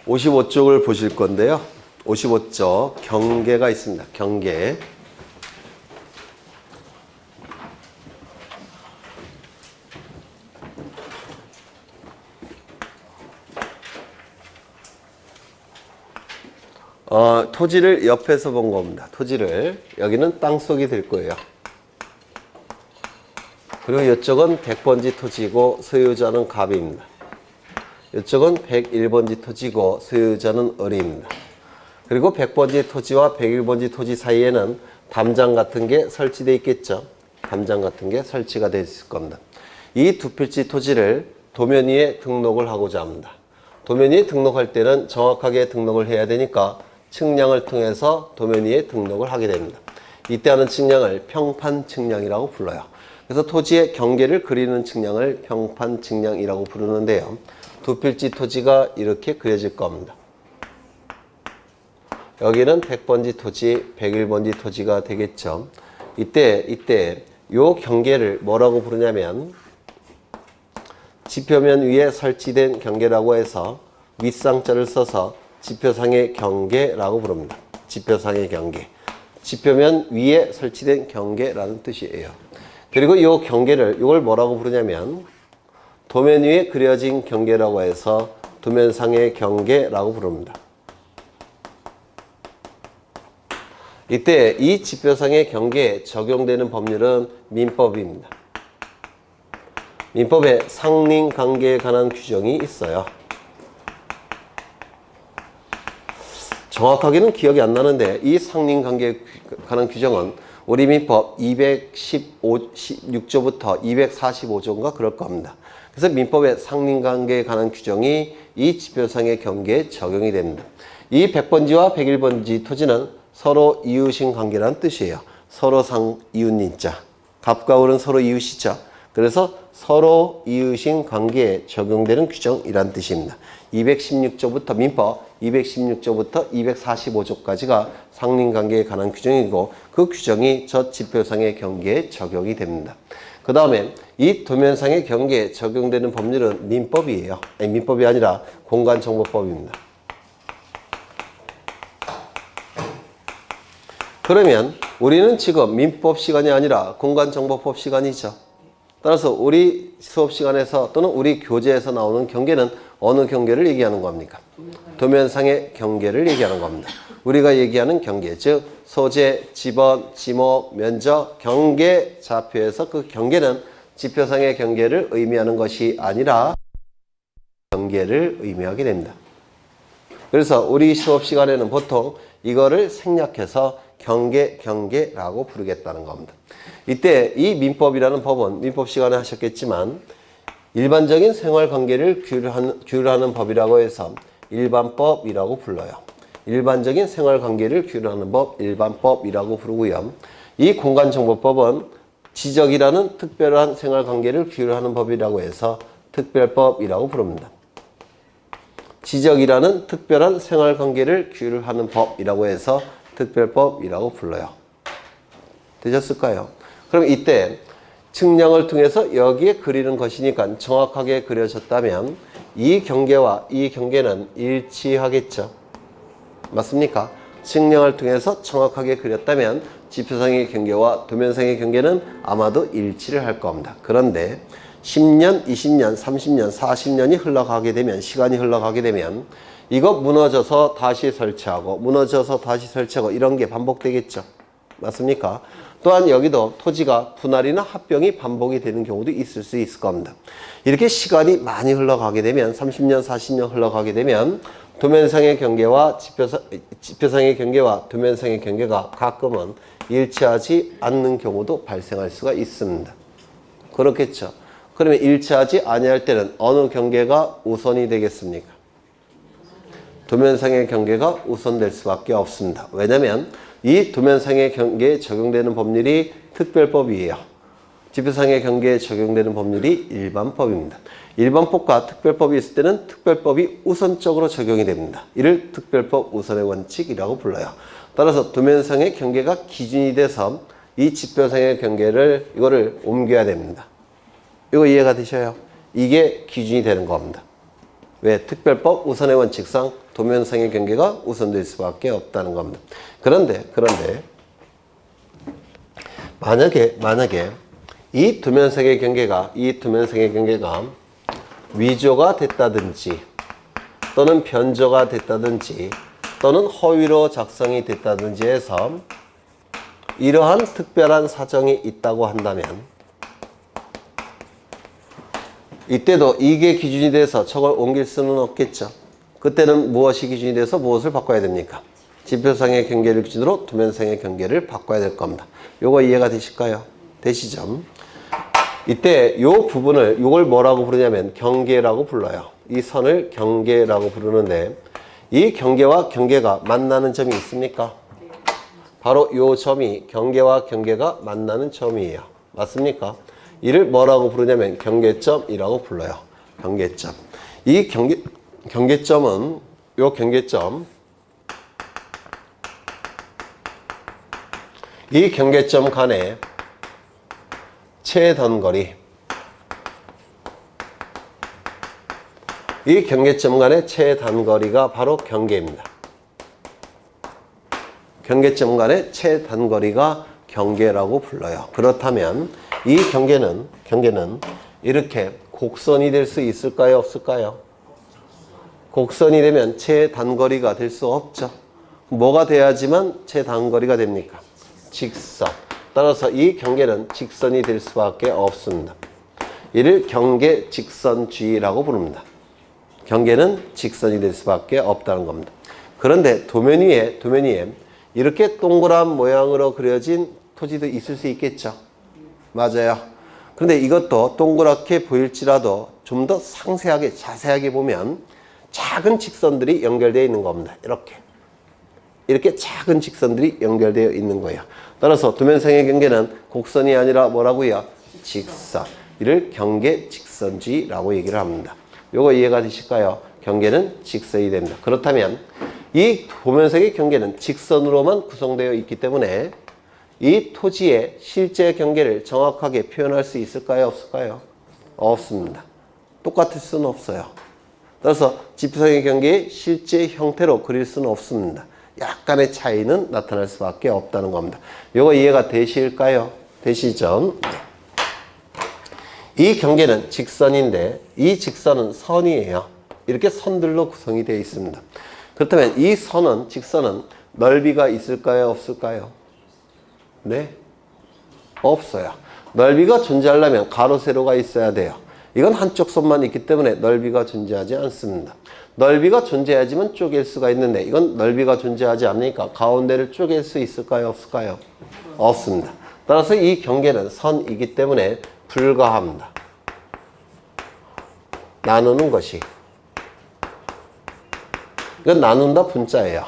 55쪽을 보실 건데요. 55쪽 경계가 있습니다. 경계. 토지를 옆에서 본 겁니다. 토지를. 여기는 땅속이 될 거예요. 그리고 이쪽은 100번지 토지고 소유자는 갑입니다. 이쪽은 101번지 토지고 소유자는 을입니다. 그리고 100번지 토지와 101번지 토지 사이에는 담장 같은 게 설치되어 있겠죠. 담장 같은 게 설치가 되어 있을 겁니다. 이 두 필지 토지를 도면 위에 등록을 하고자 합니다. 도면 위에 등록할 때는 정확하게 등록을 해야 되니까 측량을 통해서 도면 위에 등록을 하게 됩니다. 이때 하는 측량을 평판 측량이라고 불러요. 그래서 토지의 경계를 그리는 측량을 평판 측량이라고 부르는데요. 두 필지 토지가 이렇게 그려질 겁니다. 여기는 100번지 토지, 101번지 토지가 되겠죠. 이때 요 경계를 뭐라고 부르냐면 지표면 위에 설치된 경계라고 해서 윗상자를 써서 지표상의 경계라고 부릅니다. 지표상의 경계. 지표면 위에 설치된 경계라는 뜻이에요. 그리고 이 경계를 이걸 뭐라고 부르냐면 도면 위에 그려진 경계라고 해서 도면상의 경계라고 부릅니다. 이때 이 지표상의 경계에 적용되는 법률은 민법입니다. 민법에 상린관계에 관한 규정이 있어요. 정확하게는 기억이 안 나는데 이 상린관계에 관한 규정은 우리 민법 216조부터 245조인가 그럴 겁니다. 그래서 민법의 상린관계에 관한 규정이 이 지표상의 경계에 적용이 됩니다. 이 100번지와 101번지 토지는 서로 이웃인 관계라는 뜻이에요. 서로상 이웃인자. 갑과 을은 서로 이웃이죠. 그래서 서로 이웃인 관계에 적용되는 규정이란 뜻입니다. 216조부터 민법 216조부터 245조까지가 상린관계에 관한 규정이고 그 규정이 저 지표상의 경계에 적용이 됩니다. 그 다음에 이 도면상의 경계에 적용되는 법률은 민법이에요. 아니, 민법이 아니라 공간정보법입니다. 그러면 우리는 지금 민법 시간이 아니라 공간정보법 시간이죠. 따라서 우리 수업 시간에서 또는 우리 교재에서 나오는 경계는 어느 경계를 얘기하는 겁니까? 도면상의 경계를 얘기하는 겁니다. 우리가 얘기하는 경계, 즉 소재, 지번, 지목, 면적, 경계 좌표에서 그 경계는 지표상의 경계를 의미하는 것이 아니라 경계를 의미하게 됩니다. 그래서 우리 수업 시간에는 보통 이거를 생략해서 경계라고 부르겠다는 겁니다. 이때 이 민법이라는 법은 민법 시간에 하셨겠지만 일반적인 생활관계를 규율하는 법이라고 해서 일반법이라고 불러요. 일반적인 생활관계를 규율하는 법, 일반법이라고 부르고요. 이 공간정보법은 지적이라는 특별한 생활관계를 규율하는 법이라고 해서 특별법이라고 부릅니다. 지적이라는 특별한 생활관계를 규율하는 법이라고 해서 특별법이라고 불러요. 되셨을까요? 그럼 이때 측량을 통해서 여기에 그리는 것이니까 정확하게 그려졌다면 이 경계와 이 경계는 일치하겠죠. 맞습니까? 측량을 통해서 정확하게 그렸다면 지표상의 경계와 도면상의 경계는 아마도 일치를 할 겁니다. 그런데 10년, 20년, 30년, 40년이 흘러가게 되면, 시간이 흘러가게 되면 이거 무너져서 다시 설치하고 무너져서 다시 설치하고 이런 게 반복되겠죠. 맞습니까? 또한 여기도 토지가 분할이나 합병이 반복이 되는 경우도 있을 수 있을 겁니다. 이렇게 시간이 많이 흘러가게 되면 30년, 40년 흘러가게 되면 도면상의 경계와 지표상의 경계와 도면상의 경계가 가끔은 일치하지 않는 경우도 발생할 수가 있습니다. 그렇겠죠. 그러면 일치하지 아니할 때는 어느 경계가 우선이 되겠습니까? 도면상의 경계가 우선될 수밖에 없습니다. 왜냐하면 이 도면상의 경계에 적용되는 법률이 특별법이에요. 지표상의 경계에 적용되는 법률이 일반법입니다. 일반법과 특별법이 있을 때는 특별법이 우선적으로 적용이 됩니다. 이를 특별법 우선의 원칙이라고 불러요. 따라서 도면상의 경계가 기준이 돼서 이 지표상의 경계를 이거를 옮겨야 됩니다. 이거 이해가 되셔요? 이게 기준이 되는 겁니다. 왜? 특별법 우선의 원칙상 도면상의 경계가 우선될 수밖에 없다는 겁니다. 그런데 만약에 이 도면상의 경계가 위조가 됐다든지 또는 변조가 됐다든지 또는 허위로 작성이 됐다든지 해서 이러한 특별한 사정이 있다고 한다면 이때도 이게 기준이 돼서 저걸 옮길 수는 없겠죠. 그때는 무엇이 기준이 돼서 무엇을 바꿔야 됩니까? 지표상의 경계를 기준으로 도면상의 경계를 바꿔야 될 겁니다. 요거 이해가 되실까요? 되시죠? 이때 요 부분을 요걸 뭐라고 부르냐면 경계라고 불러요. 이 선을 경계라고 부르는데 이 경계와 경계가 만나는 점이 있습니까? 바로 요 점이 경계와 경계가 만나는 점이에요. 맞습니까? 이를 뭐라고 부르냐면 경계점이라고 불러요. 경계점. 이 경계점은 요 경계점 이 경계점 간의 최단거리 이 경계점 간의 최단거리가 바로 경계입니다. 경계점 간의 최단거리가 경계라고 불러요. 그렇다면 이 경계는 이렇게 곡선이 될 수 있을까요? 없을까요? 곡선이 되면 최단거리가 될 수 없죠. 뭐가 돼야지만 최단거리가 됩니까? 직선. 따라서 이 경계는 직선이 될 수밖에 없습니다. 이를 경계직선주의라고 부릅니다. 경계는 직선이 될 수밖에 없다는 겁니다. 그런데 도면 위에 이렇게 동그란 모양으로 그려진 토지도 있을 수 있겠죠. 맞아요. 그런데 이것도 동그랗게 보일지라도 좀 더 상세하게 자세하게 보면 작은 직선들이 연결되어 있는 겁니다. 이렇게 작은 직선들이 연결되어 있는 거예요. 따라서 도면상의 경계는 곡선이 아니라 뭐라고요? 직선. 이를 경계직선주의라고 얘기를 합니다. 요거 이해가 되실까요? 경계는 직선이 됩니다. 그렇다면 이 도면상의 경계는 직선으로만 구성되어 있기 때문에 이 토지의 실제 경계를 정확하게 표현할 수 있을까요? 없을까요? 없습니다. 똑같을 수는 없어요. 따라서 지표상의 경계의 실제 형태로 그릴 수는 없습니다. 약간의 차이는 나타날 수밖에 없다는 겁니다. 이거 이해가 되실까요? 되시죠? 이 경계는 직선인데 이 직선은 선이에요. 이렇게 선들로 구성이 되어 있습니다. 그렇다면 이 직선은 넓이가 있을까요? 없을까요? 네? 없어요. 넓이가 존재하려면 가로, 세로가 있어야 돼요. 이건 한쪽 선만 있기 때문에 넓이가 존재하지 않습니다. 넓이가 존재해야지만 쪼갤 수가 있는데 이건 넓이가 존재하지 않으니까 가운데를 쪼갤 수 있을까요? 없을까요? 없습니다. 따라서 이 경계는 선이기 때문에 불가합니다. 나누는 것이. 이건 나눈다 분자예요.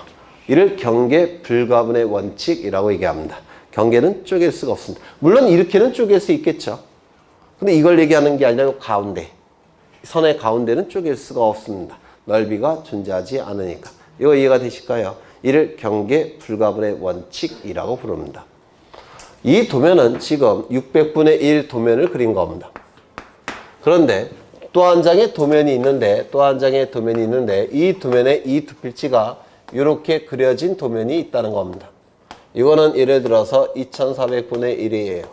이를 경계 불가분의 원칙이라고 얘기합니다. 경계는 쪼갤 수가 없습니다. 물론 이렇게는 쪼갤 수 있겠죠. 근데 이걸 얘기하는 게 아니라 가운데. 선의 가운데는 쪼갤 수가 없습니다. 넓이가 존재하지 않으니까. 이거 이해가 되실까요? 이를 경계 불가분의 원칙이라고 부릅니다. 이 도면은 지금 600분의 1 도면을 그린 겁니다. 그런데 또 한 장의 도면이 있는데 이 도면에 이 두 필지가 이렇게 그려진 도면이 있다는 겁니다. 이거는 예를 들어서 2400분의 1이에요.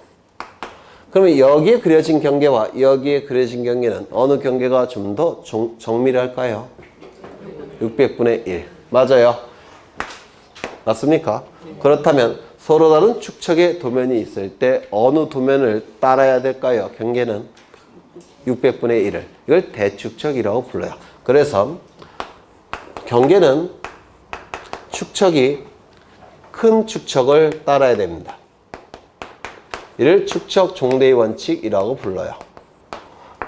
그러면 여기에 그려진 경계와 여기에 그려진 경계는 어느 경계가 좀 더 정밀할까요? 600분의 1. 맞아요. 맞습니까? 그렇다면 서로 다른 축척의 도면이 있을 때 어느 도면을 따라야 될까요? 경계는 600분의 1을. 이걸 대축척이라고 불러요. 그래서 경계는 축척이 큰 축척을 따라야 됩니다. 이를 축척 종대의 원칙이라고 불러요.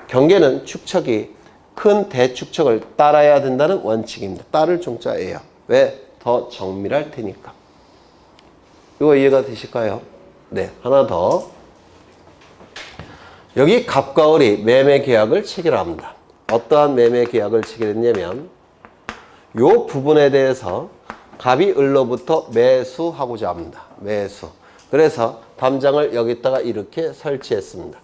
경계는 축척이 큰 대축척을 따라야 된다는 원칙입니다. 따를 종자예요. 왜? 더 정밀할 테니까. 이거 이해가 되실까요? 네, 하나 더. 여기 갑과 을이 매매 계약을 체결합니다. 어떠한 매매 계약을 체결했냐면 이 부분에 대해서 갑이 을로부터 매수하고자 합니다. 매수. 그래서 담장을 여기다가 이렇게 설치했습니다.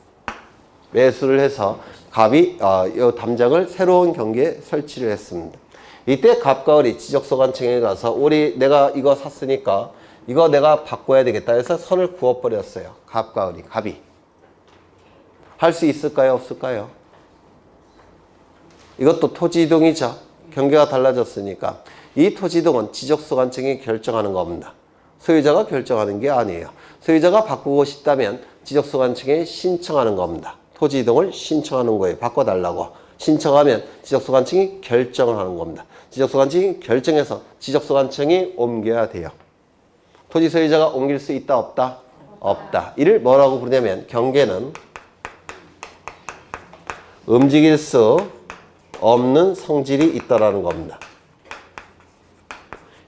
매수를 해서 갑이 이 담장을 새로운 경계에 설치를 했습니다. 이때 갑과 을이 지적소관청에 가서 내가 이거 샀으니까 이거 내가 바꿔야 되겠다 해서 선을 그어버렸어요. 갑과 을이. 갑이. 할 수 있을까요? 없을까요? 이것도 토지 이동이죠. 경계가 달라졌으니까. 이 토지 이동은 지적소관청이 결정하는 겁니다. 소유자가 결정하는 게 아니에요. 소유자가 바꾸고 싶다면 지적소관청에 신청하는 겁니다. 토지 이동을 신청하는 거예요. 바꿔달라고. 신청하면 지적소관청이 결정을 하는 겁니다. 지적소관청이 결정해서 지적소관청이 옮겨야 돼요. 토지 소유자가 옮길 수 있다 없다? 없다. 이를 뭐라고 부르냐면 경계는 움직일 수 없는 성질이 있다라는 겁니다.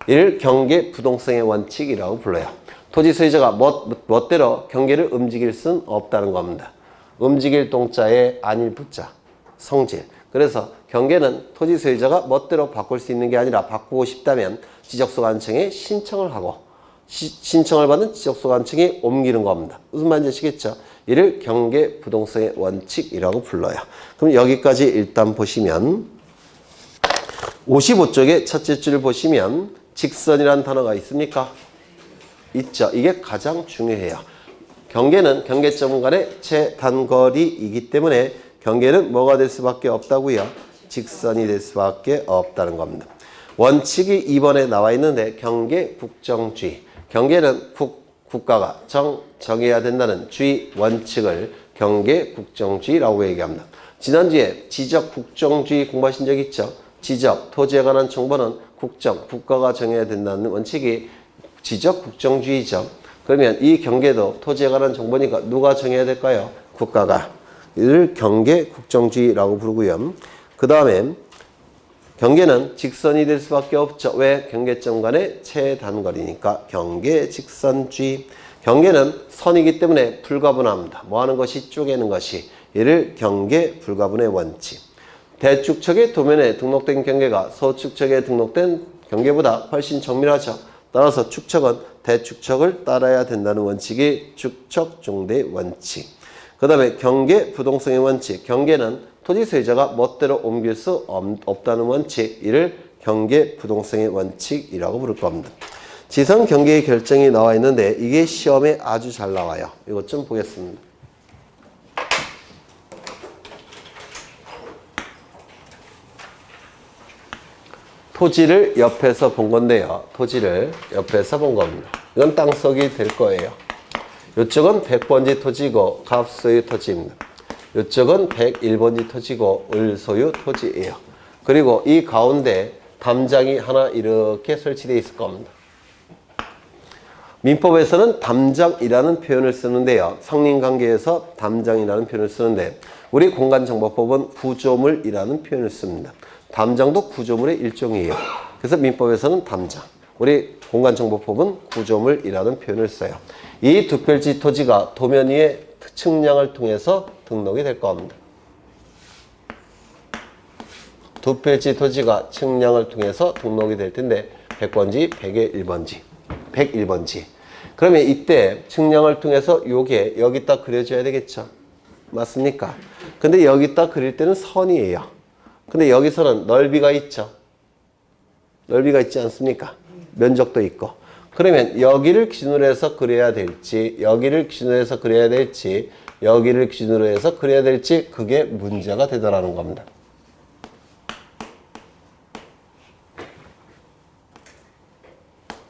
이를 경계 부동성의 원칙이라고 불러요. 토지 소유자가 멋대로 경계를 움직일 수는 없다는 겁니다. 움직일 동자에 안일 부자, 성질. 그래서 경계는 토지 소유자가 멋대로 바꿀 수 있는 게 아니라 바꾸고 싶다면 지적소관청에 신청을 하고 신청을 받은 지적소관청이 옮기는 겁니다. 무슨 말인지 아시겠죠? 이를 경계 부동성의 원칙이라고 불러요. 그럼 여기까지 일단 보시면 55쪽의 첫째 줄을 보시면 직선이라는 단어가 있습니까? 있죠. 이게 가장 중요해요. 경계는 경계점 간의 최단거리이기 때문에 경계는 뭐가 될 수밖에 없다고요? 직선이 될 수밖에 없다는 겁니다. 원칙이 2번에 나와 있는데 경계 국정주의. 경계는 국가가 정해야 된다는 주의 원칙을 경계 국정주의라고 얘기합니다. 지난주에 지적 국정주의 공부하신 적 있죠? 지적, 토지에 관한 정보는 국가가 정해야 된다는 원칙이 지적 국정주의죠. 그러면 이 경계도 토지에 관한 정보니까 누가 정해야 될까요? 국가가. 이를 경계 국정주의라고 부르고요. 그 다음에 경계는 직선이 될 수밖에 없죠. 왜? 경계점 간의 최단거리니까 경계 직선주의. 경계는 선이기 때문에 불가분합니다. 뭐 하는 것이? 쪼개는 것이. 이를 경계 불가분의 원칙. 대축척의 도면에 등록된 경계가 서축척에 등록된 경계보다 훨씬 정밀하죠. 따라서 축척은 대축척을 따라야 된다는 원칙이 축척중대 원칙. 그 다음에 경계 부동성의 원칙. 경계는 토지 소유자가 멋대로 옮길 수 없다는 원칙. 이를 경계 부동성의 원칙이라고 부를 겁니다. 지성 경계의 결정이 나와 있는데 이게 시험에 아주 잘 나와요. 이것 좀 보겠습니다. 토지를 옆에서 본 건데요. 토지를 옆에서 본 겁니다. 이건 땅속이 될 거예요. 이쪽은 100번지 토지고 갑소유 토지입니다. 이쪽은 101번지 토지고 을소유 토지예요. 그리고 이 가운데 담장이 하나 이렇게 설치되어 있을 겁니다. 민법에서는 담장이라는 표현을 쓰는데요. 상린관계에서 담장이라는 표현을 쓰는데 우리 공간정보법은 구조물이라는 표현을 씁니다. 담장도 구조물의 일종이에요. 그래서 민법에서는 담장, 우리 공간정보법은 구조물이라는 표현을 써요. 이 두 필지 토지가 도면 위에 측량을 통해서 등록이 될 겁니다. 두 필지 토지가 측량을 통해서 등록이 될 텐데 100번지, 101번지, 101번지. 그러면 이때 측량을 통해서 요게 여기다 그려줘야 되겠죠? 맞습니까? 근데 여기다 그릴 때는 선이에요. 근데 여기서는 넓이가 있죠? 넓이가 있지 않습니까? 면적도 있고. 그러면 여기를 기준으로 해서 그려야 될지, 여기를 기준으로 해서 그려야 될지, 여기를 기준으로 해서 그려야 될지, 그게 문제가 되더라는 겁니다.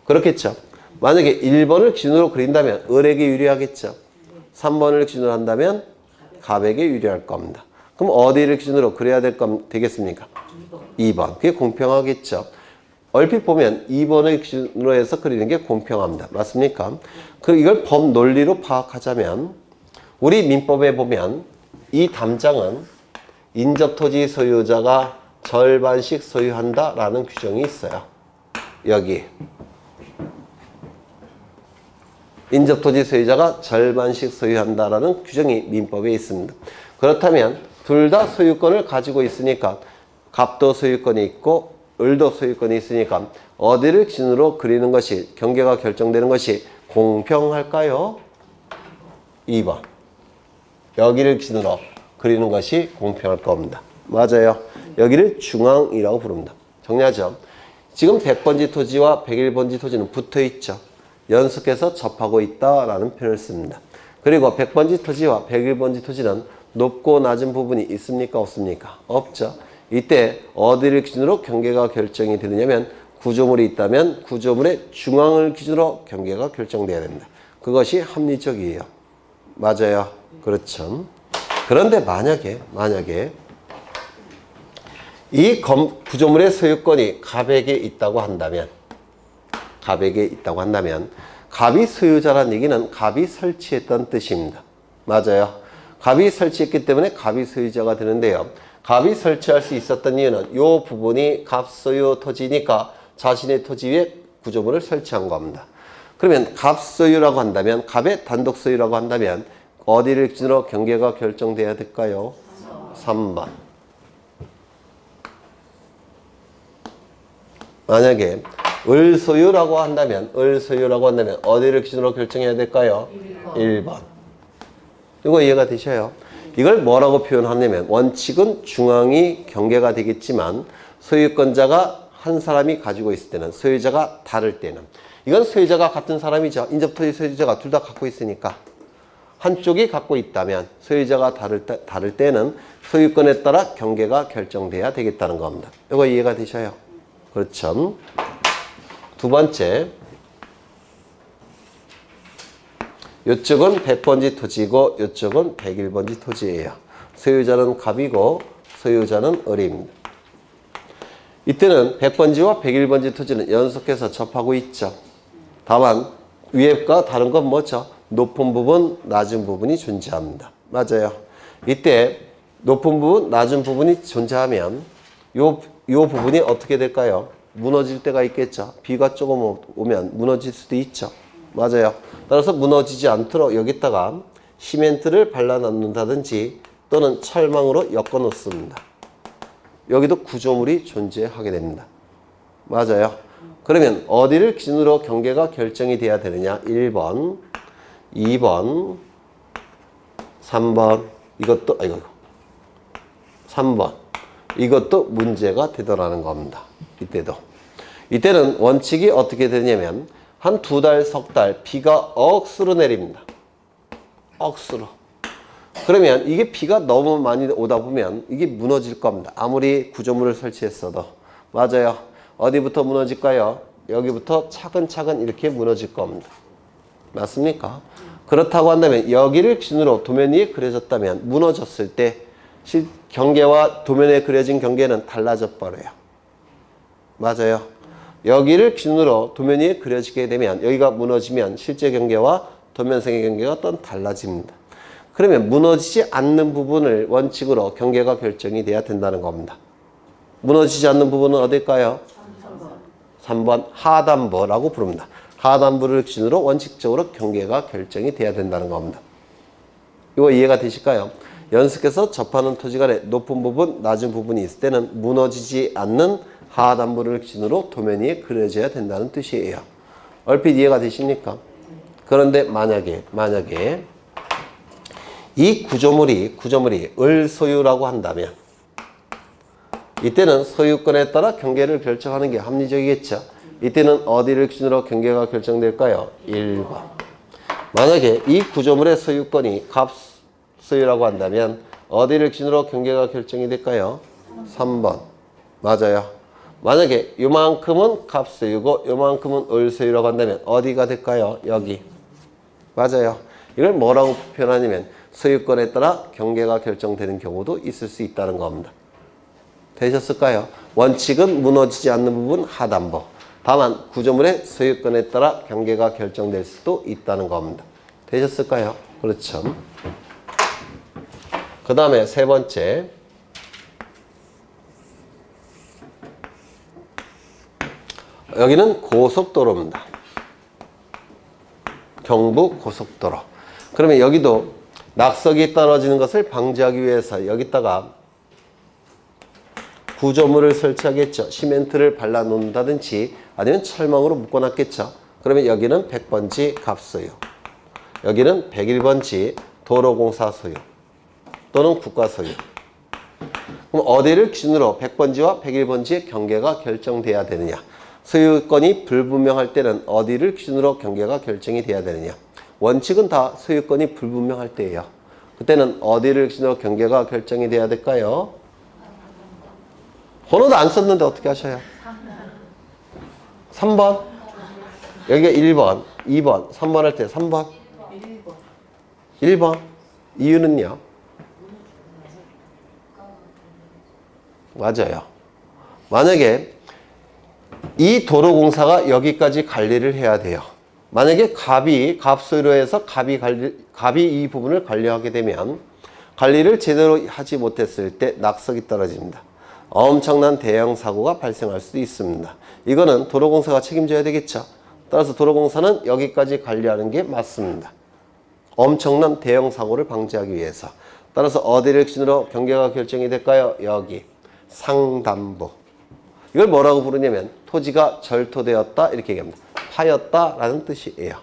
그렇겠죠? 만약에 1번을 기준으로 그린다면 을에게 유리하겠죠? 3번을 기준으로 한다면 갑에게 유리할 겁니다. 그럼 어디를 기준으로 그려야 되겠습니까? 2번. 그게 공평하겠죠? 얼핏 보면 2번을 기준으로 해서 그리는 게 공평합니다. 맞습니까? 그리고 이걸 법 논리로 파악하자면 우리 민법에 보면 이 담장은 인접토지 소유자가 절반씩 소유한다라는 규정이 있어요. 여기. 인접토지 소유자가 절반씩 소유한다라는 규정이 민법에 있습니다. 그렇다면 둘 다 소유권을 가지고 있으니까 갑도 소유권이 있고 을도 소유권이 있으니까 어디를 기준으로 그리는 것이 경계가 결정되는 것이 공평할까요? 2번. 여기를 기준으로 그리는 것이 공평할 겁니다. 맞아요. 여기를 중앙이라고 부릅니다. 정리하죠. 지금 100번지 토지와 101번지 토지는 붙어 있죠. 연속해서 접하고 있다라는 표현을 씁니다. 그리고 100번지 토지와 101번지 토지는 높고 낮은 부분이 있습니까? 없습니까? 없죠. 이때 어디를 기준으로 경계가 결정이 되느냐면 구조물이 있다면 구조물의 중앙을 기준으로 경계가 결정돼야 됩니다. 그것이 합리적이에요. 맞아요. 그렇죠. 그런데 만약에 이 구조물의 소유권이 갑에게 있다고 한다면 갑이 소유자란 얘기는 갑이 설치했다는 뜻입니다. 맞아요. 갑이 설치했기 때문에 갑이 소유자가 되는데요. 갑이 설치할 수 있었던 이유는 이 부분이 갑 소유 토지니까 자신의 토지 위에 구조물을 설치한 겁니다. 그러면 갑 소유라고 한다면 갑의 단독 소유라고 한다면 어디를 기준으로 경계가 결정돼야 될까요? 3번. 만약에 을 소유라고 한다면 어디를 기준으로 결정해야 될까요? 1번. 이거 이해가 되셔요? 이걸 뭐라고 표현하냐면 원칙은 중앙이 경계가 되겠지만 소유권자가 한 사람이 가지고 있을 때는 소유자가 다를 때는 이건 소유자가 같은 사람이죠. 인접토지 소유자가 둘 다 갖고 있으니까 한쪽이 갖고 있다면 소유자가 다를 때는 소유권에 따라 경계가 결정돼야 되겠다는 겁니다. 이거 이해가 되셔요? 그렇죠. 두 번째, 이쪽은 100번지 토지고 이쪽은 101번지 토지예요. 소유자는 갑이고 소유자는 을입니다. 이때는 100번지와 101번지 토지는 연속해서 접하고 있죠. 다만 위에가 다른 건 뭐죠? 높은 부분, 낮은 부분이 존재합니다. 맞아요. 이때 높은 부분, 낮은 부분이 존재하면 요 부분이 어떻게 될까요? 무너질 때가 있겠죠. 비가 조금 오면 무너질 수도 있죠. 맞아요. 따라서 무너지지 않도록 여기다가 시멘트를 발라놓는다든지 또는 철망으로 엮어 놓습니다. 여기도 구조물이 존재하게 됩니다. 맞아요. 그러면 어디를 기준으로 경계가 결정이 돼야 되느냐? 1번, 2번, 3번. 이것도 3번. 이것도 문제가 되더라는 겁니다. 이때는 원칙이 어떻게 되냐면 한 2달, 석 달 비가 억수로 내립니다. 억수로. 그러면 이게 비가 너무 많이 오다 보면 이게 무너질 겁니다. 아무리 구조물을 설치했어도. 맞아요. 어디부터 무너질까요? 여기부터 차근차근 이렇게 무너질 겁니다. 맞습니까? 그렇다고 한다면 여기를 기준으로 도면 위에 그려졌다면 무너졌을 때 경계와 도면에 그려진 경계는 달라져 버려요. 맞아요. 여기를 기준으로 도면 위에 그려지게 되면 여기가 무너지면 실제 경계와 도면상의 경계가 또 달라집니다. 그러면 무너지지 않는 부분을 원칙으로 경계가 결정이 돼야 된다는 겁니다. 무너지지 않는 부분은 어딜까요? 3번 하단부라고 부릅니다. 하단부를 기준으로 원칙적으로 경계가 결정이 돼야 된다는 겁니다. 이거 이해가 되실까요? 연속해서 접하는 토지 간에 높은 부분, 낮은 부분이 있을 때는 무너지지 않는 하단부를 기준으로 도면 위에 그려져야 된다는 뜻이에요. 얼핏 이해가 되십니까? 그런데 만약에 이 구조물이 을 소유라고 한다면 이때는 소유권에 따라 경계를 결정하는 게 합리적이겠죠. 이때는 어디를 기준으로 경계가 결정될까요? 1번. 만약에 이 구조물의 소유권이 갑 소유라고 한다면 어디를 기준으로 경계가 결정이 될까요? 3번. 맞아요. 만약에 요만큼은 갑 소유고 요만큼은 을 소유라고 한다면 어디가 될까요? 여기. 맞아요. 이걸 뭐라고 표현하냐면 소유권에 따라 경계가 결정되는 경우도 있을 수 있다는 겁니다. 되셨을까요? 원칙은 무너지지 않는 부분 하단부. 다만 구조물의 소유권에 따라 경계가 결정될 수도 있다는 겁니다. 되셨을까요? 그렇죠. 그 다음에 세 번째. 여기는 고속도로입니다. 경부 고속도로. 그러면 여기도 낙석이 떨어지는 것을 방지하기 위해서 여기다가 구조물을 설치하겠죠. 시멘트를 발라놓는다든지 아니면 철망으로 묶어놨겠죠. 그러면 여기는 100번지 갑소유. 여기는 101번지 도로공사 소유. 또는 국가 소유. 그럼 어디를 기준으로 100번지와 101번지의 경계가 결정돼야 되느냐? 소유권이 불분명할 때는 어디를 기준으로 경계가 결정이 돼야 되느냐? 원칙은 다 소유권이 불분명할 때예요. 그때는 어디를 기준으로 경계가 결정이 돼야 될까요? 번호도 안 썼는데 어떻게 하셔요? 3번? 여기가 1번, 2번, 3번 할 때 3번? 1번. 이유는요? 맞아요. 만약에 이 도로공사가 여기까지 관리를 해야 돼요. 만약에 갑소유로 해서 갑이 이 부분을 관리하게 되면 관리를 제대로 하지 못했을 때 낙석이 떨어집니다. 엄청난 대형 사고가 발생할 수도 있습니다. 이거는 도로공사가 책임져야 되겠죠. 따라서 도로공사는 여기까지 관리하는 게 맞습니다. 엄청난 대형 사고를 방지하기 위해서. 따라서 어디를 기준으로 경계가 결정이 될까요? 여기 상단부. 이걸 뭐라고 부르냐면 토지가 절토되었다 이렇게 얘기합니다. 파였다라는 뜻이에요.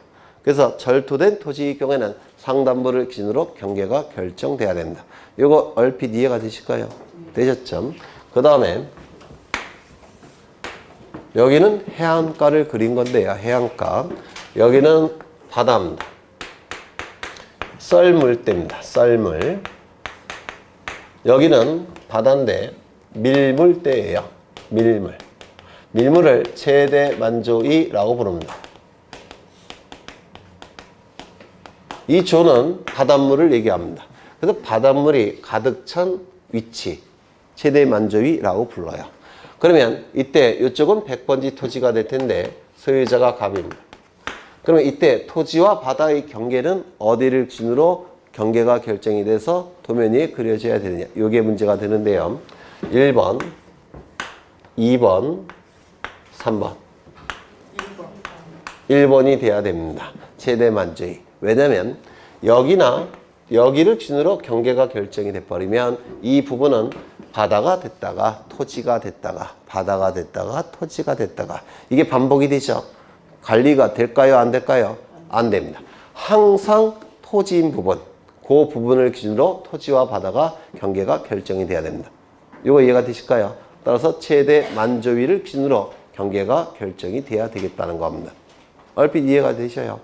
그래서 절토된 토지의 경우에는 상단부를 기준으로 경계가 결정돼야 됩니다. 이거 얼핏 이해가 되실까요? 되셨죠? 그 다음에 여기는 해안가를 그린 건데요. 해안가. 여기는 바다입니다. 썰물대입니다. 썰물. 여기는 바다인데 밀물대예요. 밀물. 밀물을 최대 만조위라고 부릅니다. 이 조는 바닷물을 얘기합니다. 그래서 바닷물이 가득 찬 위치, 최대 만조위라고 불러요. 그러면 이때 이쪽은 100번지 토지가 될 텐데 소유자가 갑입니다. 그러면 이때 토지와 바다의 경계는 어디를 기준으로 경계가 결정이 돼서 도면 위에 그려져야 되느냐. 이게 문제가 되는데요. 1번, 2번, 3번. 1번이 돼야 됩니다. 최대 만조위. 왜냐면 여기나 여기를 기준으로 경계가 결정이 돼버리면 이 부분은 바다가 됐다가 토지가 됐다가 바다가 됐다가 토지가 됐다가 이게 반복이 되죠. 관리가 될까요? 안 될까요? 안 됩니다. 항상 토지인 부분, 그 부분을 기준으로 토지와 바다가 경계가 결정이 돼야 됩니다. 이거 이해가 되실까요? 따라서 최대 만조위를 기준으로 경계가 결정이 돼야 되겠다는 겁니다. 얼핏 이해가 되셔요?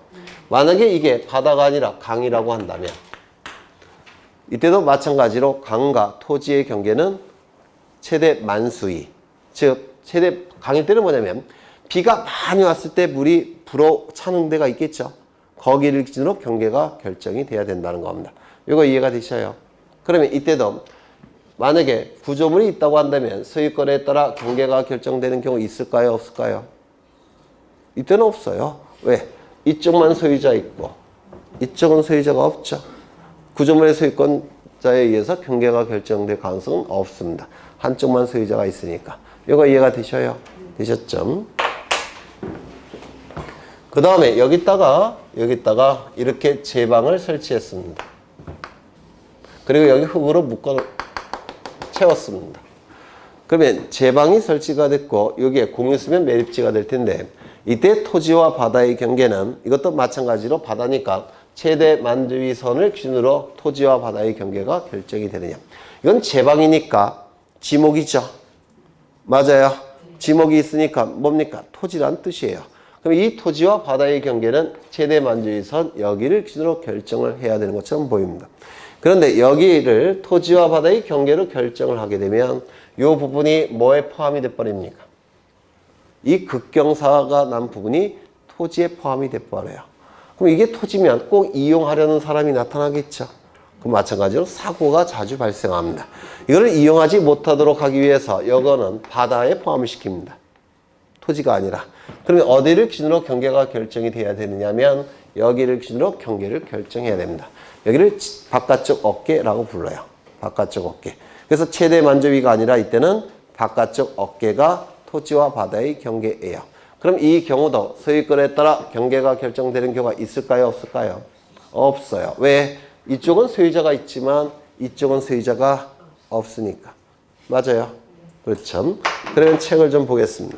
만약에 이게 바다가 아니라 강이라고 한다면 이때도 마찬가지로 강과 토지의 경계는 최대 만수위, 즉 최대 강일 때는 뭐냐면 비가 많이 왔을 때 물이 불어 차는 데가 있겠죠. 거기를 기준으로 경계가 결정이 돼야 된다는 겁니다. 이거 이해가 되셔요? 그러면 이때도 만약에 구조물이 있다고 한다면 소유권에 따라 경계가 결정되는 경우 있을까요? 없을까요? 이때는 없어요. 왜? 이쪽만 소유자 있고 이쪽은 소유자가 없죠. 구조물의 소유권자에 의해서 경계가 결정될 가능성은 없습니다. 한쪽만 소유자가 있으니까. 이거 이해가 되셔요? 되셨죠? 그 다음에 여기다가 이렇게 제방을 설치했습니다. 그리고 여기 흙으로 묶어 채웠습니다. 그러면 제방이 설치가 됐고 여기에 공유수면 매립지가 될 텐데 이때 토지와 바다의 경계는 이것도 마찬가지로 바다니까 최대 만조위 선을 기준으로 토지와 바다의 경계가 결정이 되느냐. 이건 제방이니까 지목이죠. 맞아요. 지목이 있으니까 뭡니까? 토지란 뜻이에요. 그럼 이 토지와 바다의 경계는 최대 만조위 선 여기를 기준으로 결정을 해야 되는 것처럼 보입니다. 그런데 여기를 토지와 바다의 경계로 결정을 하게 되면 이 부분이 뭐에 포함이 돼버립니까? 이 극경사가 난 부분이 토지에 포함이 돼버려요. 그럼 이게 토지면 꼭 이용하려는 사람이 나타나겠죠. 그럼 마찬가지로 사고가 자주 발생합니다. 이거를 이용하지 못하도록 하기 위해서 이거는 바다에 포함을 시킵니다. 토지가 아니라. 그러면 어디를 기준으로 경계가 결정이 돼야 되느냐면 여기를 기준으로 경계를 결정해야 됩니다. 여기를 바깥쪽 어깨라고 불러요. 바깥쪽 어깨. 그래서 최대 만조위가 아니라 이때는 바깥쪽 어깨가 토지와 바다의 경계예요. 그럼 이 경우도 소유권에 따라 경계가 결정되는 경우가 있을까요? 없을까요? 없어요. 왜? 이쪽은 소유자가 있지만 이쪽은 소유자가 없으니까. 맞아요. 그렇죠. 그러면 책을 좀 보겠습니다.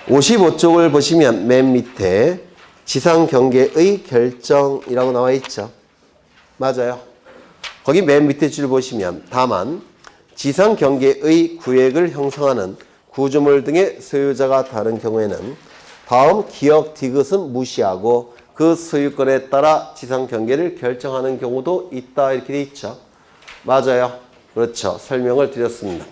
55쪽을 보시면 맨 밑에 지상 경계의 결정이라고 나와 있죠. 맞아요. 거기 맨 밑에 줄 보시면 다만 지상 경계의 구획을 형성하는 구조물 등의 소유자가 다른 경우에는 다음 기억 디귿은 무시하고 그 소유권에 따라 지상 경계를 결정하는 경우도 있다 이렇게 돼 있죠. 맞아요. 그렇죠. 설명을 드렸습니다.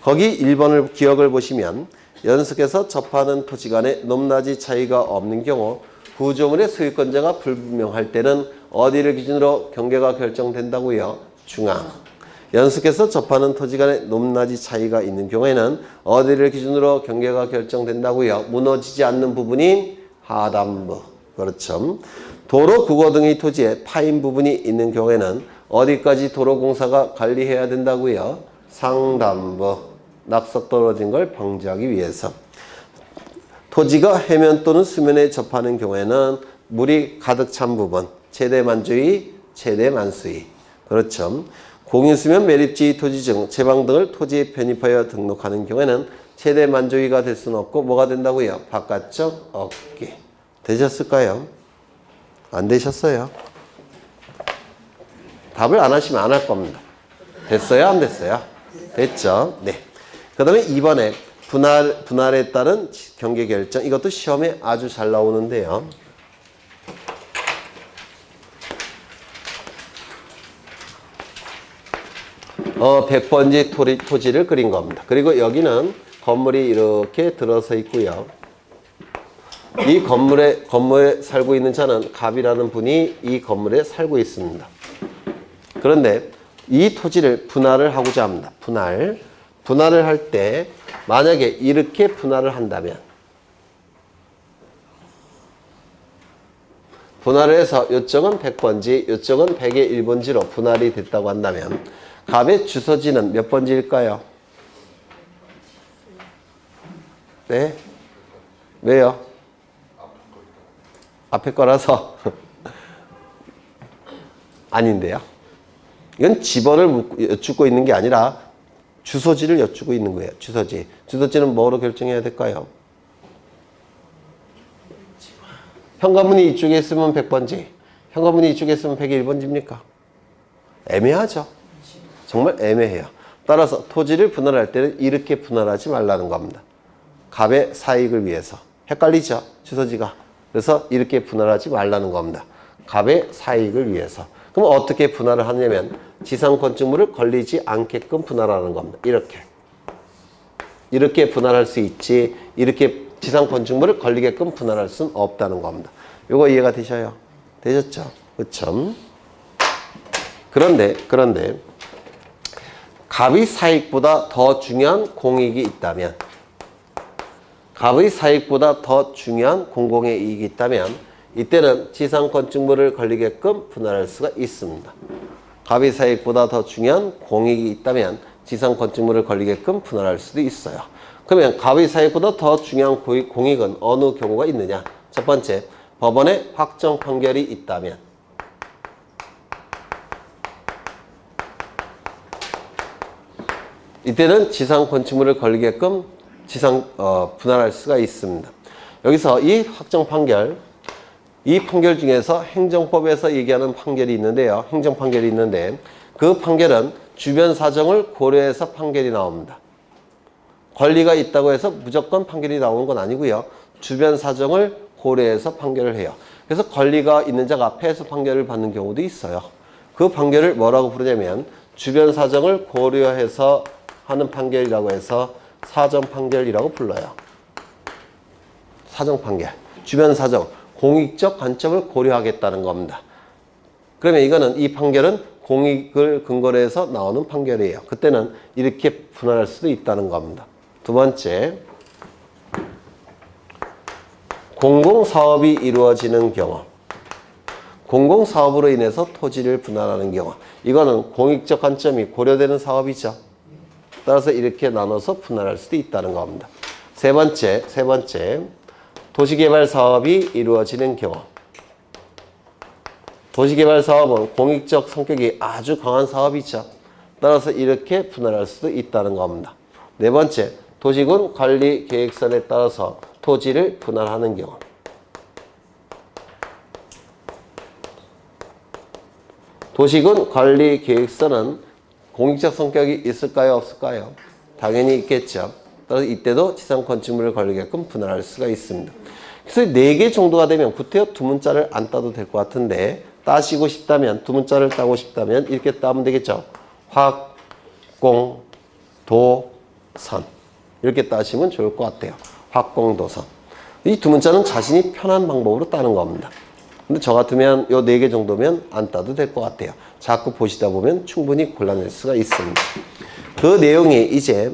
거기 1번을 기억을 보시면 연속해서 접하는 토지 간에 높낮이 차이가 없는 경우 구조물의 소유권자가 불분명할 때는 어디를 기준으로 경계가 결정된다고요? 중앙. 연속해서 접하는 토지 간에 높낮이 차이가 있는 경우에는 어디를 기준으로 경계가 결정된다고요? 무너지지 않는 부분인 하단부. 그렇죠. 도로, 국어 등의 토지에 파인 부분이 있는 경우에는 어디까지 도로공사가 관리해야 된다고요? 상단부. 낙석 떨어진 걸 방지하기 위해서. 토지가 해면 또는 수면에 접하는 경우에는 물이 가득 찬 부분, 최대 만조위, 최대 만수위. 그렇죠. 공유수면 매립지 토지 중 제방 등을 토지에 편입하여 등록하는 경우에는 최대 만조위가 될 수는 없고 뭐가 된다고요? 바깥쪽 어깨. 되셨을까요? 안 되셨어요? 답을 안 하시면 안 할 겁니다. 됐어요? 안 됐어요? 됐죠? 네. 그 다음에 2번에 분할에 따른 경계 결정. 이것도 시험에 아주 잘 나오는데요. 백번지 토지를 그린 겁니다. 그리고 여기는 건물이 이렇게 들어서 있고요. 이 건물에 살고 있는 자는 갑이라는 분이 이 건물에 살고 있습니다. 그런데 이 토지를 분할을 하고자 합니다. 분할을 할 때 만약에 이렇게 분할을 한다면 분할을 해서 이쪽은 100번지, 이쪽은 100의 1번지로 분할이 됐다고 한다면 갑의 주소지는 몇 번지일까요? 네? 왜요? 앞에 거라서 아닌데요. 이건 집원을 여쭙고 있는 게 아니라 주소지를 여쭈고 있는 거예요. 주소지는 뭐로 결정해야 될까요? 현관문이 이쪽에 있으면 100번지, 현관문이 이쪽에 있으면 100의 1번지입니까? 애매하죠. 정말 애매해요. 따라서 토지를 분할할 때는 이렇게 분할하지 말라는 겁니다. 갑의 사익을 위해서. 헷갈리죠? 주소지가. 그래서 이렇게 분할하지 말라는 겁니다. 갑의 사익을 위해서. 그럼 어떻게 분할을 하냐면 지상 건축물을 걸리지 않게끔 분할하는 겁니다. 이렇게 분할할 수 있지 이렇게 지상 건축물을 걸리게끔 분할할 수는 없다는 겁니다. 이거 이해가 되셔요? 되셨죠? 그렇죠? 그런데 갑의 사익보다 더 중요한 공익이 있다면 갑의 사익보다 더 중요한 공공의 이익이 있다면 이때는 지상 건축물을 걸리게끔 분할할 수가 있습니다. 갑의 사익보다 더 중요한 공익이 있다면 지상 건축물을 걸리게끔 분할할 수도 있어요. 그러면 갑의 사익보다 더 중요한 공익은 어느 경우가 있느냐? 첫 번째, 법원의 확정 판결이 있다면 이때는 지상 건축물을 걸리게끔 분할할 수가 있습니다. 여기서 이 확정 판결, 이 판결 중에서 행정법에서 얘기하는 판결이 있는데요. 행정 판결이 있는데 그 판결은 주변 사정을 고려해서 판결이 나옵니다. 권리가 있다고 해서 무조건 판결이 나오는 건 아니고요. 주변 사정을 고려해서 판결을 해요. 그래서 권리가 있는 자가 패소 판결을 받는 경우도 있어요. 그 판결을 뭐라고 부르냐면 주변 사정을 고려해서 하는 판결이라고 해서 사정 판결이라고 불러요. 사정 판결. 주변 사정. 공익적 관점을 고려하겠다는 겁니다. 그러면 이 판결은 공익을 근거로 해서 나오는 판결이에요. 그때는 이렇게 분할할 수도 있다는 겁니다. 두 번째, 공공사업이 이루어지는 경우. 공공사업으로 인해서 토지를 분할하는 경우. 이거는 공익적 관점이 고려되는 사업이죠. 따라서 이렇게 나눠서 분할할 수도 있다는 겁니다. 세 번째, 도시개발 사업이 이루어지는 경우. 도시개발 사업은 공익적 성격이 아주 강한 사업이죠. 따라서 이렇게 분할할 수도 있다는 겁니다. 네 번째, 도시군 관리 계획선에 따라서 토지를 분할하는 경우. 도시군 관리 계획서는 공익적 성격이 있을까요? 없을까요? 당연히 있겠죠. 따라서 이때도 지상 건축물을 관리게끔 분할할 수가 있습니다. 그래서 4개 정도가 되면 구태여 두 문자를 안 따도 될 것 같은데 따시고 싶다면 두 문자를 따고 싶다면 이렇게 따면 되겠죠. 확, 공, 도, 선 이렇게 따시면 좋을 것 같아요. 확, 공, 도, 선. 이 두 문자는 자신이 편한 방법으로 따는 겁니다. 근데 저 같으면 요 4개 정도면 안 따도 될 것 같아요. 자꾸 보시다 보면 충분히 골라낼 수가 있습니다. 그 내용이 이제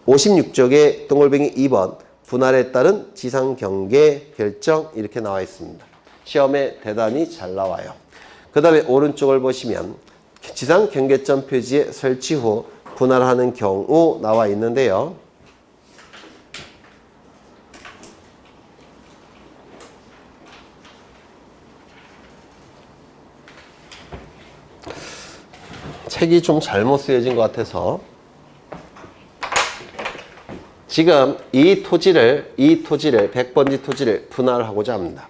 56쪽에 동글뱅이 2번 분할에 따른 지상 경계 결정 이렇게 나와 있습니다. 시험에 대단히 잘 나와요. 그 다음에 오른쪽을 보시면 지상 경계점 표지에 설치 후 분할하는 경우 나와 있는데요. 책이 좀 잘못 쓰여진 것 같아서 지금 이 토지를 100번지 토지를 분할하고자 합니다.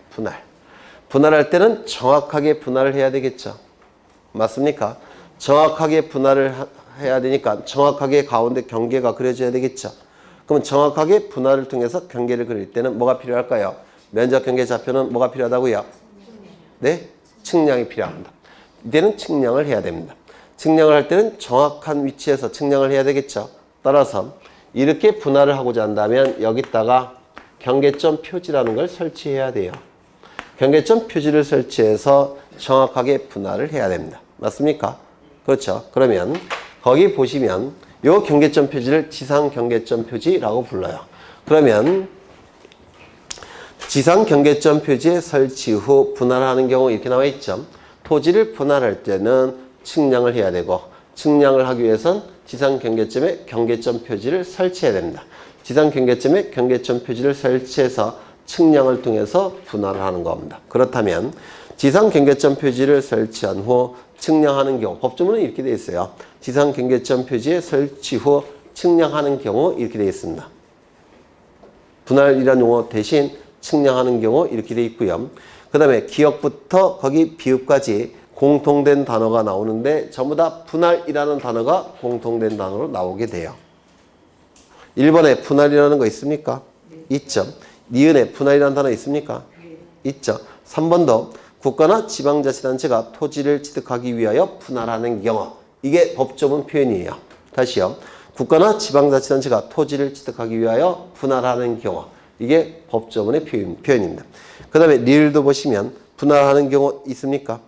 분할할 때는 정확하게 분할을 해야 되겠죠. 맞습니까? 정확하게 분할을 해야 되니까 정확하게 가운데 경계가 그려져야 되겠죠. 그럼 정확하게 분할을 통해서 경계를 그릴 때는 뭐가 필요할까요? 면적 경계 좌표는 뭐가 필요하다고요? 네? 측량이 필요합니다. 이때는 측량을 해야 됩니다. 측량을 할 때는 정확한 위치에서 측량을 해야 되겠죠. 따라서 이렇게 분할을 하고자 한다면 여기다가 경계점 표지라는 걸 설치해야 돼요. 경계점 표지를 설치해서 정확하게 분할을 해야 됩니다. 맞습니까? 그렇죠. 그러면 거기 보시면 이 경계점 표지를 지상 경계점 표지라고 불러요. 그러면 지상 경계점 표지에 설치 후 분할하는 경우 이렇게 나와 있죠. 토지를 분할할 때는 측량을 해야 되고 측량을 하기 위해선 지상 경계점에 경계점 표지를 설치해야 됩니다. 지상 경계점에 경계점 표지를 설치해서 측량을 통해서 분할을 하는 겁니다. 그렇다면 지상 경계점 표지를 설치한 후 측량하는 경우 법조문은 이렇게 되어 있어요. 지상 경계점 표지에 설치 후 측량하는 경우 이렇게 되어 있습니다. 분할이라는 용어 대신 측량하는 경우 이렇게 되어 있고요. 그 다음에 기역부터 거기 비읍까지 공통된 단어가 나오는데 전부 다 분할이라는 단어가 공통된 단어로 나오게 돼요. 1번에 분할이라는 거 있습니까? 네. 있죠. 니은에 분할이라는 단어 있습니까? 네. 있죠. 3번도 국가나 지방자치단체가 토지를 취득하기 위하여 분할하는 경우 이게 법조문 표현이에요. 다시요. 국가나 지방자치단체가 토지를 취득하기 위하여 분할하는 경우 이게 법조문의 표현입니다. 그 다음에 리을도 보시면 분할하는 경우 있습니까?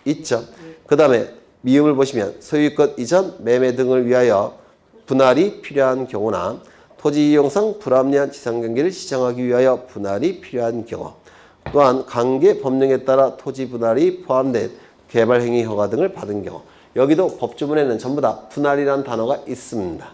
있죠. 그 다음에 미음을 보시면 소유권 이전, 매매 등을 위하여 분할이 필요한 경우나 토지 이용상 불합리한 지상경계를 시정하기 위하여 분할이 필요한 경우 또한 관계 법령에 따라 토지 분할이 포함된 개발행위 허가 등을 받은 경우 여기도 법조문에는 전부 다 분할이라는 단어가 있습니다.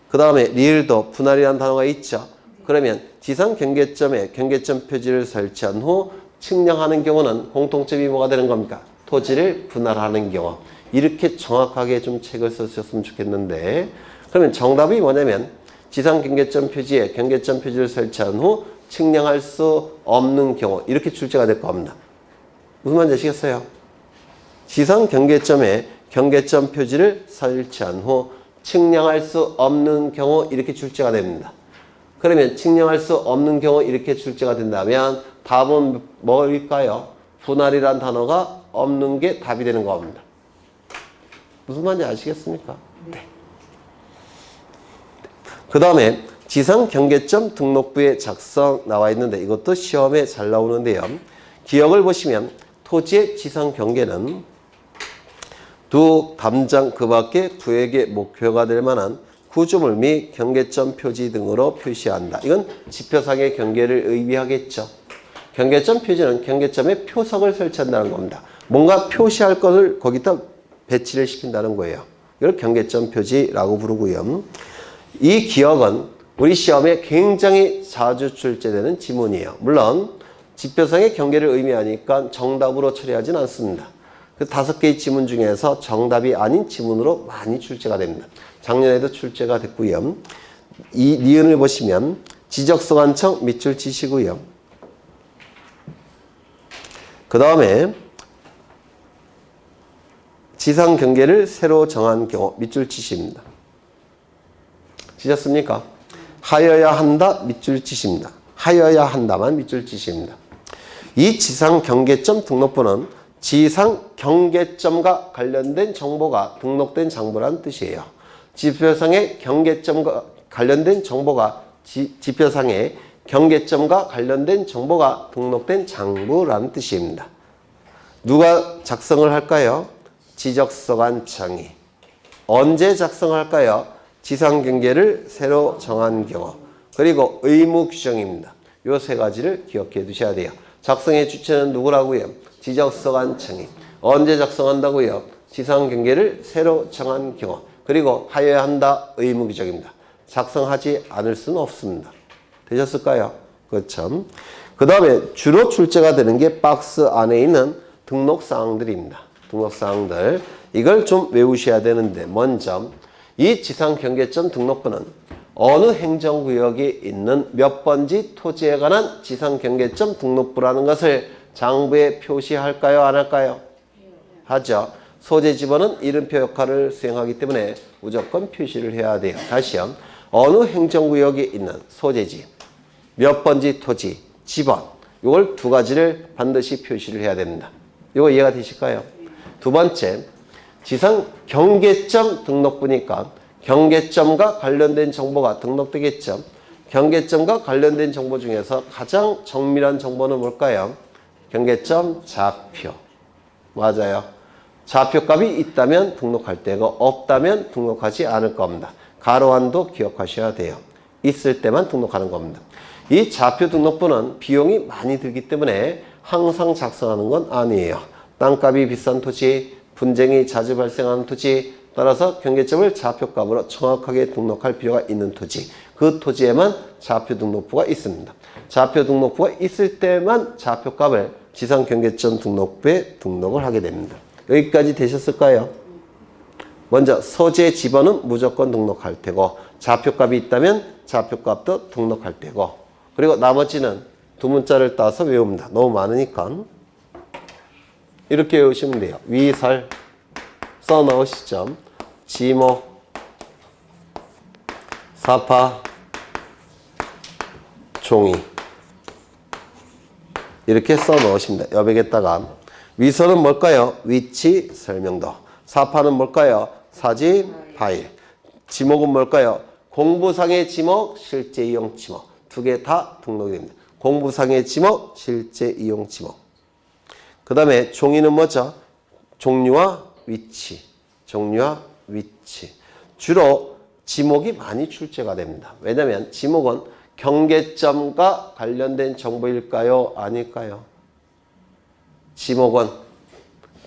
그 다음에 리을도 분할이라는 단어가 있죠. 그러면 지상 경계점에 경계점 표지를 설치한 후 측량하는 경우는 공통점이 뭐가 되는 겁니까? 토지를 분할하는 경우. 이렇게 정확하게 좀 책을 써주셨으면 좋겠는데 그러면 정답이 뭐냐면 지상 경계점 표지에 경계점 표지를 설치한 후 측량할 수 없는 경우 이렇게 출제가 될 겁니다. 무슨 말인지 아시겠어요? 지상 경계점에 경계점 표지를 설치한 후 측량할 수 없는 경우 이렇게 출제가 됩니다. 그러면 측량할 수 없는 경우 이렇게 출제가 된다면 답은 뭘까요? 분할이란 단어가 없는 게 답이 되는 겁니다. 무슨 말인지 아시겠습니까? 네. 그 다음에 지상 경계점 등록부에 작성 나와 있는데 이것도 시험에 잘 나오는데요. 기역을 보시면 토지의 지상 경계는 두 담장 그 밖에 구역의 목표가 될 만한 구조물 및 경계점 표지 등으로 표시한다. 이건 지표상의 경계를 의미하겠죠. 경계점 표지는 경계점에 표석을 설치한다는 겁니다. 뭔가 표시할 것을 거기다 배치를 시킨다는 거예요. 이걸 경계점 표지라고 부르고요. 이 기역은 우리 시험에 굉장히 자주 출제되는 지문이에요. 물론 지표상의 경계를 의미하니까 정답으로 처리하진 않습니다. 그 5개의 지문 중에서 정답이 아닌 지문으로 많이 출제가 됩니다. 작년에도 출제가 됐고요. 이 니은을 보시면 지적소관청 밑줄 치시고요. 그 다음에 지상 경계를 새로 정한 경우 밑줄 치시입니다. 치셨습니까? 하여야 한다 밑줄 치십니다. 하여야 한다만 밑줄 치십니다. 이 지상 경계점 등록부는 지상 경계점과 관련된 정보가 등록된 장부라는 뜻이에요. 지표상의 경계점과 관련된 정보가 지표상의 경계점과 관련된 정보가 등록된 장부라는 뜻입니다. 누가 작성을 할까요? 지적서관청이. 언제 작성할까요? 지상 경계를 새로 정한 경우. 그리고 의무 규정입니다. 요 세 가지를 기억해 두셔야 돼요. 작성의 주체는 누구라고요? 지적서관청이. 언제 작성한다고요? 지상 경계를 새로 정한 경우. 그리고 하여야 한다 의무 규정입니다. 작성하지 않을 수는 없습니다. 되셨을까요? 그렇죠. 그 다음에 주로 출제가 되는 게 박스 안에 있는 등록사항들입니다. 등록사항들. 이걸 좀 외우셔야 되는데 먼저 이 지상경계점 등록부는 어느 행정구역에 있는 몇 번지 토지에 관한 지상경계점 등록부라는 것을 장부에 표시할까요? 안 할까요? 하죠. 소재 지번은 이름표 역할을 수행하기 때문에 무조건 표시를 해야 돼요. 다시요. 어느 행정구역에 있는 소재지, 몇 번지 토지, 지번, 이걸 두 가지를 반드시 표시를 해야 됩니다. 이거 이해가 되실까요? 두 번째, 지상 경계점 등록부니까 경계점과 관련된 정보가 등록되겠죠. 경계점과 관련된 정보 중에서 가장 정밀한 정보는 뭘까요? 경계점 좌표. 맞아요. 좌표값이 있다면 등록할 때고 없다면 등록하지 않을 겁니다. 가로안도 기억하셔야 돼요. 있을 때만 등록하는 겁니다. 이 좌표 등록부는 비용이 많이 들기 때문에 항상 작성하는 건 아니에요. 땅값이 비싼 토지, 분쟁이 자주 발생하는 토지, 따라서 경계점을 좌표값으로 정확하게 등록할 필요가 있는 토지, 그 토지에만 좌표 등록부가 있습니다. 좌표 등록부가 있을 때만 좌표값을 지상 경계점 등록부에 등록을 하게 됩니다. 여기까지 되셨을까요? 먼저 소재 지번은 무조건 등록할 테고 좌표값이 있다면 좌표값도 등록할 테고 그리고 나머지는 두 문자를 따서 외웁니다. 너무 많으니까 이렇게 외우시면 돼요. 위설 써 넣으시죠. 지모, 사파, 종이 이렇게 써 넣으십니다. 여백에다가 위설은 뭘까요? 위치 설명도. 사파는 뭘까요? 사진 파일. 지목은 뭘까요? 공부상의 지목, 실제 이용 지목. 두 개 다 등록이 됩니다. 공부상의 지목, 실제 이용 지목. 그 다음에 종이는 뭐죠? 종류와 위치. 종류와 위치. 주로 지목이 많이 출제가 됩니다. 왜냐하면 지목은 경계점과 관련된 정보일까요? 아닐까요? 지목은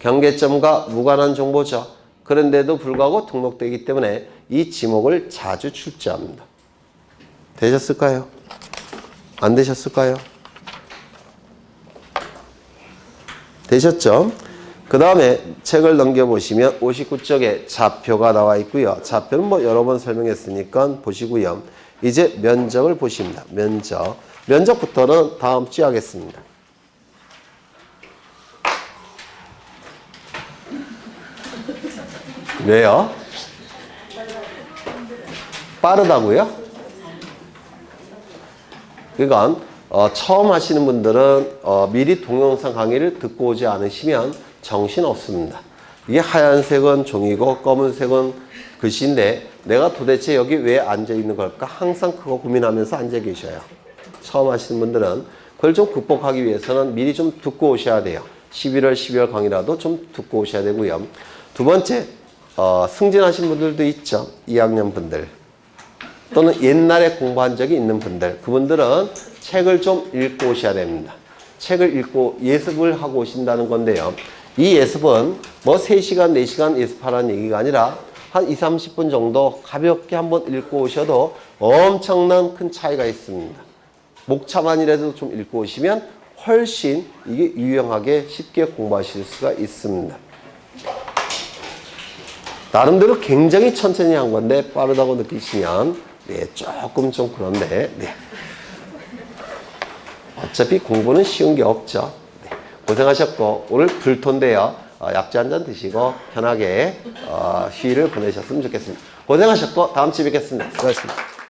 경계점과 무관한 정보죠. 그런데도 불구하고 등록되기 때문에 이 지목을 자주 출제합니다. 되셨을까요? 안 되셨을까요? 되셨죠? 그 다음에 책을 넘겨보시면 59쪽에 좌표가 나와 있고요. 좌표는 뭐 여러 번 설명했으니까 보시고요. 이제 면적을 보십니다. 면적. 면적부터는 다음 주에 하겠습니다. 왜요? 빠르다고요? 그러니까 처음 하시는 분들은 미리 동영상 강의를 듣고 오지 않으시면 정신없습니다. 이게 하얀색은 종이고 검은색은 글씨인데 내가 도대체 여기 왜 앉아있는 걸까? 항상 그거 고민하면서 앉아 계셔요. 처음 하시는 분들은 그걸 좀 극복하기 위해서는 미리 좀 듣고 오셔야 돼요. 11월, 12월 강의라도 좀 듣고 오셔야 되고요. 두 번째, 승진하신 분들도 있죠. 2학년 분들. 또는 옛날에 공부한 적이 있는 분들. 그분들은 책을 좀 읽고 오셔야 됩니다. 책을 읽고 예습을 하고 오신다는 건데요. 이 예습은 뭐 3시간, 4시간 예습하라는 얘기가 아니라 한 20, 30분 정도 가볍게 한번 읽고 오셔도 엄청난 큰 차이가 있습니다. 목차만이라도 좀 읽고 오시면 훨씬 이게 유용하게 쉽게 공부하실 수가 있습니다. 나름대로 굉장히 천천히 한 건데 빠르다고 느끼시면 네, 조금 좀 그런데 네. 어차피 공부는 쉬운 게 없죠. 네, 고생하셨고 오늘 불토인데요. 약주 한 잔 드시고 편하게 휴일을 보내셨으면 좋겠습니다. 고생하셨고 다음 주에 뵙겠습니다. 수고하셨습니다.